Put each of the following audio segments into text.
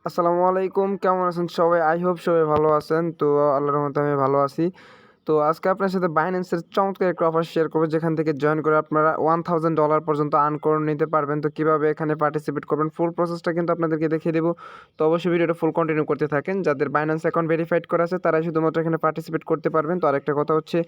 আসসালামু আলাইকুম, কেমন আছেন সবাই? আই হোপ সবাই ভালো আছেন। তো আল্লাহর রহমতে আমি ভালো আছি। তো আজকে আপনার সাথে বাইন্যান্সের চমৎকার একটা অফার শেয়ার করবো, যেখান থেকে জয়েন করে আপনারা $1000 পর্যন্ত আর্ন করে নিতে পারবেন। তো কীভাবে এখানে পার্টিসিপেট করবেন, ফুল প্রসেসটা কিন্তু আপনাদেরকে দেখিয়ে দেবো। তো অবশ্যই ভিডিওটা ফুল কন্টিনিউ করতে থাকেন। যাদের বাইন্যান্স অ্যাকাউন্ট ভেরিফাইড করা আছে তারাই শুধুমাত্র এখানে পার্টিসিপেট করতে পারবেন। তো আরেকটা কথা হচ্ছে,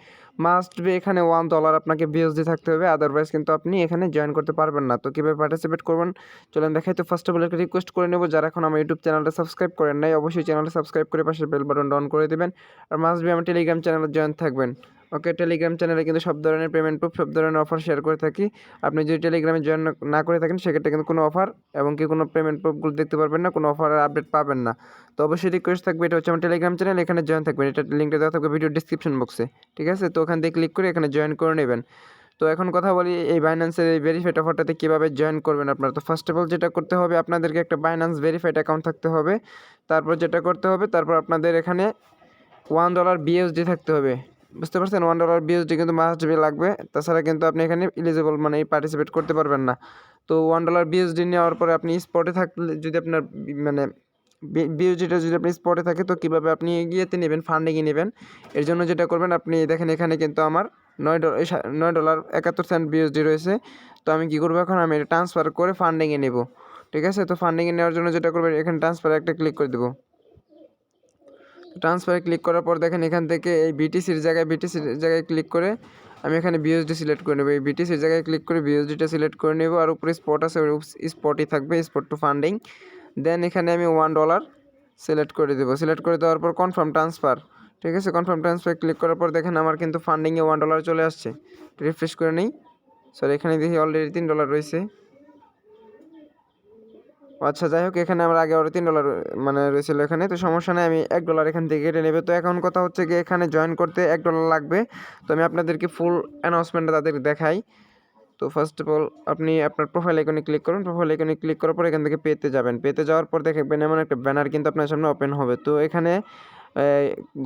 মাস্ট বি এখানে $1 আপনাকে BUSD থাকতে হবে, আদারওয়াইজ কিন্তু আপনি এখানে জয়েন করতে পারবেন না। তো কীভাবে পার্টিসিপেট করবেন চলেন দেখাই। তো ফার্স্ট অফ অল একটা রিকোয়েস্ট করে নেব, যারা এখন আমার ইউটিউব চ্যানেলটা সাবস্ক্রাইব করেন নাই অবশ্যই চ্যানেলটা সাবস্ক্রাইব করে পাশে বেল বাটনটা অন করে দেবেন। আর মাস্ট বি আমার টেলিগ্রাম চ্যানেলে জয়েন থাকবেন। ওকে, টেলিগ্রাম চ্যানেলে কিন্তু সব ধরনের পেমেন্ট প্রুফ, সব ধরনের অফার শেয়ার করে থাকি। আপনি যদি টেলিগ্রামে জয়েন না করে থাকেন সেক্ষেত্রে কিন্তু কোনো অফার এবং কি কোনো পেমেন্ট প্রুফগুলো দেখতে পারবেন না, কোনো অফারের আপডেট পাবেন না। তো অবশ্যই রিকোয়েস্ট থাকবে, এটা হচ্ছে আমার টেলিগ্রাম চ্যানেল, এখানে জয়েন থাকবেন। এটা লিঙ্কটা দেওয়া থাকবে ভিডিও ডিসক্রিপশন বক্সে, ঠিক আছে? তো ওখান থেকে ক্লিক করে এখানে জয়েন করে নেবেন। তো এখন কথা বলি এই বাইন্যান্সের এই ভেরিফাইড অফারটাতে কীভাবে জয়েন করবেন আপনারা। তো ফার্স্ট অফ অল যেটা করতে হবে, আপনাদেরকে একটা বাইন্যান্স ভেরিফাইড অ্যাকাউন্ট থাকতে হবে। তারপর যেটা করতে হবে, তারপর আপনাদের এখানে $1 BUSD থাকতে হবে। বুঝতে পারছেন? $1 BUSD কিন্তু মাস্ট বি লাগবে, তাছাড়া কিন্তু আপনি এখানে এলিজিবল মানে পার্টিসিপেট করতে পারবেন না। তো $1 BUSD নেওয়ার পরে আপনি স্পটে থাকলে যদি আপনার মানে BUSDটা যদি আপনি স্পটে থাকে, তো কীভাবে আপনি ইয়েতে নেবেন, ফান্ডিংয়ে নেবেন। এর জন্য যেটা করবেন, আপনি দেখেন এখানে কিন্তু আমার $9.71 BUSD রয়েছে। তো আমি কী করবো, এখন আমি এটা ট্রান্সফার করে ফান্ডিংয়ে নেব, ঠিক আছে? তো ফান্ডিংয়ে নেওয়ার জন্য যেটা করবেন, এখানে ট্রান্সফারে একটা ক্লিক করে দেবো। ট্রান্সফারে ক্লিক করার পর দেখেন এখান থেকে এই বিটিসির জায়গায় ক্লিক করে আমি এখানে BUSD সিলেক্ট করে নেব। এই বিটিসির জায়গায় ক্লিক করে BUSDটা সিলেক্ট করে নেব। আর উপরে স্পট আছে, স্পটই থাকবে, স্পট টু ফান্ডিং। দেন এখানে আমি $1 সিলেক্ট করে দেবো। সিলেক্ট করে দেওয়ার পর কনফার্ম ট্রান্সফার, ঠিক আছে? কনফার্ম ট্রান্সফার ক্লিক করার পর দেখেন আমার কিন্তু ফান্ডিংয়ে $1 চলে আসছে। রিফ্রেশ করে নিই। সরি, এখানে দেখি অলরেডি $3 রয়েছে। আচ্ছা, যাই হোক, এখানে আমার আগে আরও $3 মানে রয়েছিল এখানে, তো সমস্যা নেই, আমি $1 এখান থেকে কেটে নেবে। তো এখন কথা হচ্ছে গিয়ে এখানে জয়েন করতে $1 লাগবে। তো আমি আপনাদেরকে ফুল অ্যানাউন্সমেন্টটা তাদের দেখাই। তো ফার্স্ট অফ অল আপনি আপনার প্রোফাইল আইকনে ক্লিক করুন। প্রোফাইল আইকনে ক্লিক করার পর এখান থেকে পেতে যাবেন। পেতে যাওয়ার পর দেখবেন এমন একটা ব্যানার কিন্তু আপনার সামনে ওপেন হবে। তো এখানে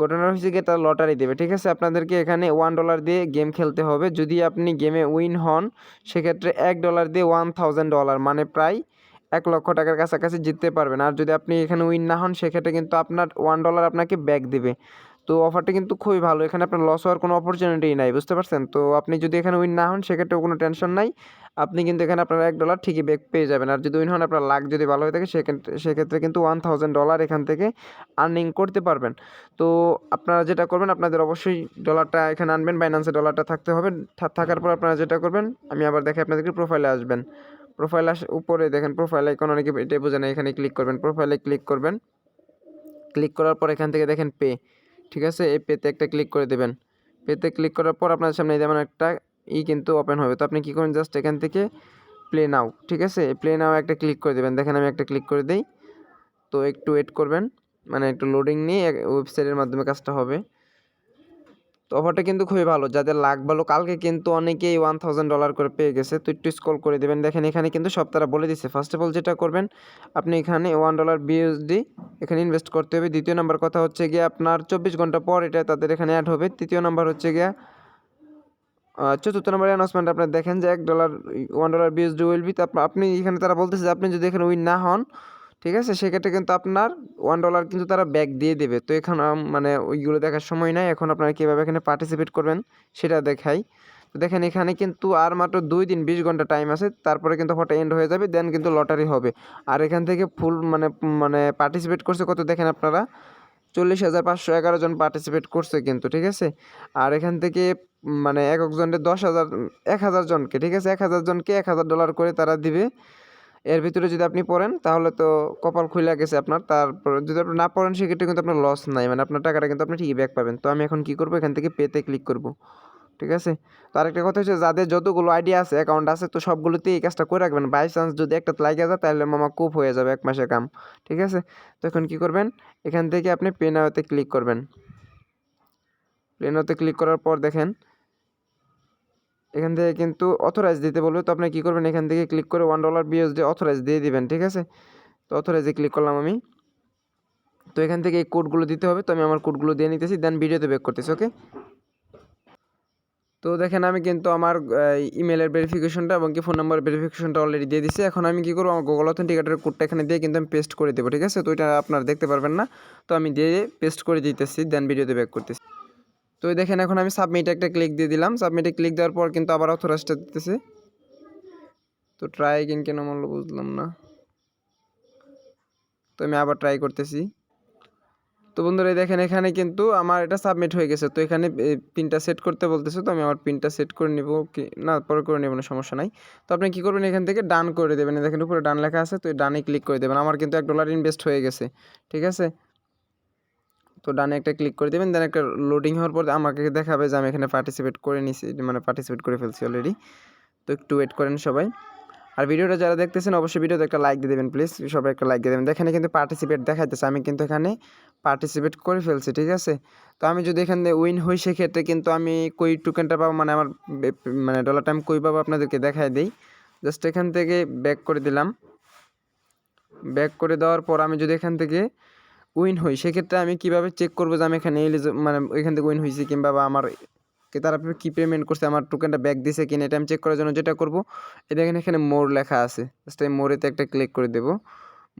ঘটনা হচ্ছে গিয়ে তারা লটারি দেবে, ঠিক আছে? আপনাদেরকে এখানে $1 দিয়ে গেম খেলতে হবে। যদি আপনি গেমে উইন হন সেক্ষেত্রে $1 দিয়ে $1000 মানে প্রায় $1,00,000 কাছাকাছি জিততে পারবেন। আর যদি আপনি এখানে উইন না হন সেক্ষেত্রে কিন্তু আপনার $1 আপনাকে ব্যাক দেবে। তো অফারটা কিন্তু খুবই ভালো, এখানে আপনার লস হওয়ার কোনো অপরচুনিটিই নাই, বুঝতে পারছেন? তো আপনি যদি এখানে উইন না হন সেক্ষেত্রেও কোনো টেনশন নাই, আপনি কিন্তু এখানে আপনার $1 ঠিকই ব্যাক পেয়ে যাবেন। আর যদি উইন হন, আপনার লাক যদি ভালো হয়ে থাকে সেক্ষেত্রে কিন্তু $1000 এখান থেকে আর্নিং করতে পারবেন। তো আপনারা যেটা করবেন, আপনাদের অবশ্যই ডলারটা এখানে আনবেন, বাইন্যান্সে ডলারটা থাকতে হবে। থাকার পর আপনারা যেটা করবেন, আমি আবার দেখে আপনাদেরকে প্রোফাইলে আসবেন। প্রোফাইল উপরে দেখেন প্রোফাইল আইকন, অনেকে এটাই বোঝে না, এখানে ক্লিক করবেন, প্রোফাইলে ক্লিক করবেন। ক্লিক করার পর এখান থেকে দেখেন পে, ঠিক আছে? এই পেতে একটা ক্লিক করে দেবেন। পেতে ক্লিক করার পর আপনার সামনে যেমন একটা কিন্তু ওপেন হবে। তো আপনি কী করেন, জাস্ট এখান থেকে প্লে নাও, ঠিক আছে? প্লে নাও একটা ক্লিক করে দেবেন। দেখেন আমি একটা ক্লিক করে দিই। তো একটু ওয়েট করবেন, মানে একটু লোডিং নিয়ে ওয়েবসাইটের মাধ্যমে কাজটা হবে। তো অফারটা কিন্তু খুবই ভালো, যাদের লাক ভালো, কালকে কিন্তু অনেকেই $1000 করে পেয়ে গেছে। তো একটু স্ক্রল করে দেবেন, দেখেন এখানে কিন্তু সব তারা বলে দিচ্ছে। ফার্স্ট অফ অল যেটা করবেন, আপনি এখানে $1 BUSD এখানে ইনভেস্ট করতে হবে। দ্বিতীয় নাম্বার কথা হচ্ছে গিয়ে আপনার 24 ঘন্টা পর এটা তাদের এখানে অ্যাড হবে। তৃতীয় নাম্বার হচ্ছে গিয়া চতুর্থ নম্বরে অ্যানাউন্সমেন্ট আপনার দেখেন যে $1 BUSD উইল বি। আপনি এখানে তারা বলতেছে যে আপনি যদি এখানে উইন না হন, ঠিক আছে, সেক্ষেত্রে কিন্তু আপনার $1 কিন্তু তারা ব্যাক দিয়ে দেবে। তো এখন মানে ওইগুলো দেখার সময় নাই, এখন আপনারা কীভাবে এখানে পার্টিসিপেট করবেন সেটা দেখাই। তো দেখেন এখানে কিন্তু আর মাত্র 2 দিন 20 ঘন্টা টাইম আছে, তারপরে কিন্তু অফারটা এন্ড হয়ে যাবে, দেন কিন্তু লটারি হবে। আর এখান থেকে ফুল মানে পার্টিসিপেট করছে কত দেখেন আপনারা, 40,511 জন পার্টিসিপেট করছে কিন্তু, ঠিক আছে? আর এখান থেকে মানে একজনের 10,000 জনকে, ঠিক আছে, 1000 জনকে $1000 করে তারা দিবে। এর ভিতরে যদি আপনি পড়েন তাহলে তো কপাল খুইলা গেছে আপনার। তারপর যদি আপনি না পড়েন সেক্ষেত্রে কিন্তু আপনার লস নাই, মানে আপনার টাকাটা কিন্তু আপনি ঠিকই ব্যাক পাবেন। তো আমি এখন কী করবো, এখান থেকে পেতে ক্লিক করব, ঠিক আছে? তো আরেকটা কথা হচ্ছে, যাদের যতগুলো আইডিয়া আছে, অ্যাকাউন্ট আছে, তো সবগুলোতেই এই কাজটা করে রাখবেন। বাই চান্স যদি একটা লাইগা যায় তাহলে মামা কুপ হয়ে যাবে 1 মাসের কাম, ঠিক আছে? তো এখন কী করবেন, এখান থেকে আপনি পে নাওতে ক্লিক করবেন। পে নাওতে ক্লিক করার পর দেখেন এখান থেকে কিন্তু অথরাইজ দিতে বলবে। তো আপনি কী করবেন, এখান থেকে ক্লিক করে $1 BUSD অথরাইজ দিয়ে দিবেন, ঠিক আছে? তো অথরাইজে ক্লিক করলাম আমি। তো এখান থেকে এই কোডগুলো দিতে হবে, তো আমি আমার কোডগুলো দিয়ে নিতেছি, দেন ভিডিওতে ব্যাক করতেছি। ওকে, তো দেখেন আমি কিন্তু আমার ইমেলের ভেরিফিকেশনটা এবং কি ফোন নাম্বার ভেরিফিকেশনটা অলরেডি দিয়ে দিচ্ছি। এখন আমি কী করবো, আমার গুগল অথেন্টিকেটরের কোডটা এখানে দিয়ে কিন্তু আমি পেস্ট করে দেবো, ঠিক আছে। তো এটা আপনারা দেখতে পারবেন না, তো আমি দিয়ে পেস্ট করে দিতেছি, দেন ভিডিওতে ব্যাক করতেছি। তো দেখেন এখন আমি সাবমিট একটা ক্লিক দিয়ে দিলাম। সাবমিটে ক্লিক দেওয়ার পর কিন্তু আবার অথরাইজটা দিতেছে। তো ট্রাই এগেইন কেন মারলো বুঝলাম না। তো আমি আবার ট্রাই করতেছি। তো বন্ধুরা দেখেন এখানে কিন্তু আমার এটা সাবমিট হয়ে গেছে। তো এখানে পিনটা সেট করতে বলতেছে, তো আমি আমার পিনটা সেট করে নিব কি না, পরে করে নেব না, সমস্যা নাই। তো আপনি কী করবেন, এখান থেকে ডান করে দেবেন। দেখেন উপরে ডান লেখা আছে, তো ডানে ক্লিক করে দেবেন। আমার কিন্তু $1 ইনভেস্ট হয়ে গেছে, ঠিক আছে। তো ডানে একটা ক্লিক করে দেবেন, দেন একটা লোডিং হওয়ার পর আমাকে দেখাবে যে আমি এখানে পার্টিসিপেট করে নিছি, মানে পার্টিসিপেট করে ফেলছি অলরেডি। তো একটু ওয়েট করেন সবাই। আর ভিডিওটা যারা দেখতেছেন অবশ্যই ভিডিওতে একটা লাইক দিয়ে দেবেন প্লিজ, সবাই একটা লাইক দিয়ে দেবেন। দেখেন কিন্তু পার্টিসিপেট দেখাইতেছে, আমি কিন্তু এখানে পার্টিসিপেট করে ফেলছি, ঠিক আছে। তো আমি যদি এখান থেকে উইন হই সেক্ষেত্রে কিন্তু আমি কই টোকেনটা পাবো, মানে আমার মানে ডলারটা আমি কই পাবো আপনাদেরকে দেখাই দিই। জাস্ট এখান থেকে ব্যাক করে দিলাম। ব্যাক করে দেওয়ার পর আমি যদি এখান থেকে উইন হই সেক্ষেত্রে আমি কীভাবে চেক করবো যে আমি এখানে মানে এখান থেকে উইন হয়েছি, কিংবা আমার তারা কী পেমেন্ট করছে, আমার টোকেনটা ব্যাক দিছে কিনা, এটা আমি চেক করার জন্য যেটা করবো, এটা এখানে মোর লেখা আছে, জাস্ট এই মোরেতে একটা ক্লিক করে দেবো।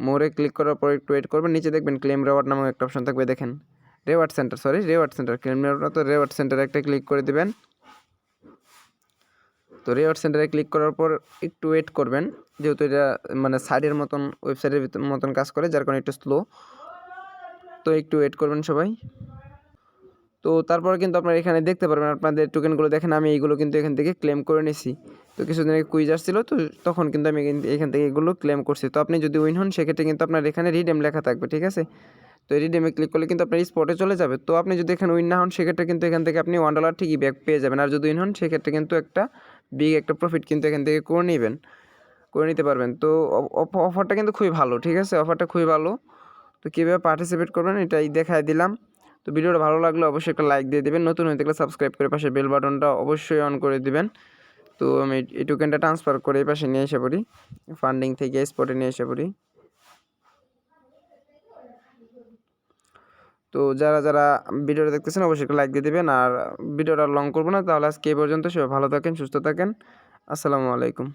মোরে ক্লিক করার পর একটু ওয়েট করবেন, নিচে দেখবেন ক্লেম রেওয়ার্ড নামক একটা অপশন থাকবে, দেখেন রেওয়ার্ড সেন্টার, ক্লেম রেওয়ার্ড না, তো রেওয়ার্ড সেন্টারে একটা ক্লিক করে দেবেন। তো রেওয়ার্ড সেন্টারে ক্লিক করার পর একটু ওয়েট করবেন, যেহেতু এটা মানে সাইডের মতন, ওয়েবসাইটের মতন কাজ করে, যার কারণে একটু স্লো। তো একটু ওয়েট করবেন সবাই। তো তারপরে কিন্তু আপনারা এখানে দেখতে পারবেন আপনাদের টোকেনগুলো, দেখেন আমি এইগুলো কিন্তু এখান থেকে ক্লেম করে নিছি। তো কিছুদিন আগে কুইজ আসছিল, তো তখন কিন্তু আমি এখান থেকে এগুলো ক্লেম করছি। তো আপনি যদি উইন হন সেক্ষেত্রে কিন্তু আপনার এখানে রিডেম লেখা থাকবে, ঠিক আছে। তো এই রিডেমে ক্লিক করলে কিন্তু আপনার স্পটে চলে যাবে। তো আপনি যদি এখানে উইন না হন সেক্ষেত্রে কিন্তু এখান থেকে আপনি $1 ঠিকই ব্যাক পেয়ে যাবেন। আর যদি উইন হন সেক্ষেত্রে কিন্তু একটা বিগ একটা প্রফিট কিন্তু এখান থেকে করে নিতে পারবেন। তো অফারটা কিন্তু খুবই ভালো, ঠিক আছে, অফারটা খুবই ভালো। তো কীভাবে পার্টিসিপেট করবেন এটাই দেখায় দিলাম। তো ভিডিওটা ভালো লাগলে অবশ্যই একটা লাইক দিয়ে দেবেন, নতুন হয়ে থাকলে সাবস্ক্রাইব করে পাশে বেল বাটনটা অবশ্যই অন করে দিবেন। তো আমি এই টোকেনটা ট্রান্সফার করে এই পাশে নিয়ে এসে পড়ি, ফান্ডিং থেকে স্পটে নিয়ে এসে পড়ি। তো যারা ভিডিওটা দেখতেছেন অবশ্যই একটা লাইক দিয়ে দেবেন, আর ভিডিওটা লং করবো না, তাহলে আজকে এই পর্যন্ত। সবাই ভালো থাকেন, সুস্থ থাকেন, আসসালামু আলাইকুম।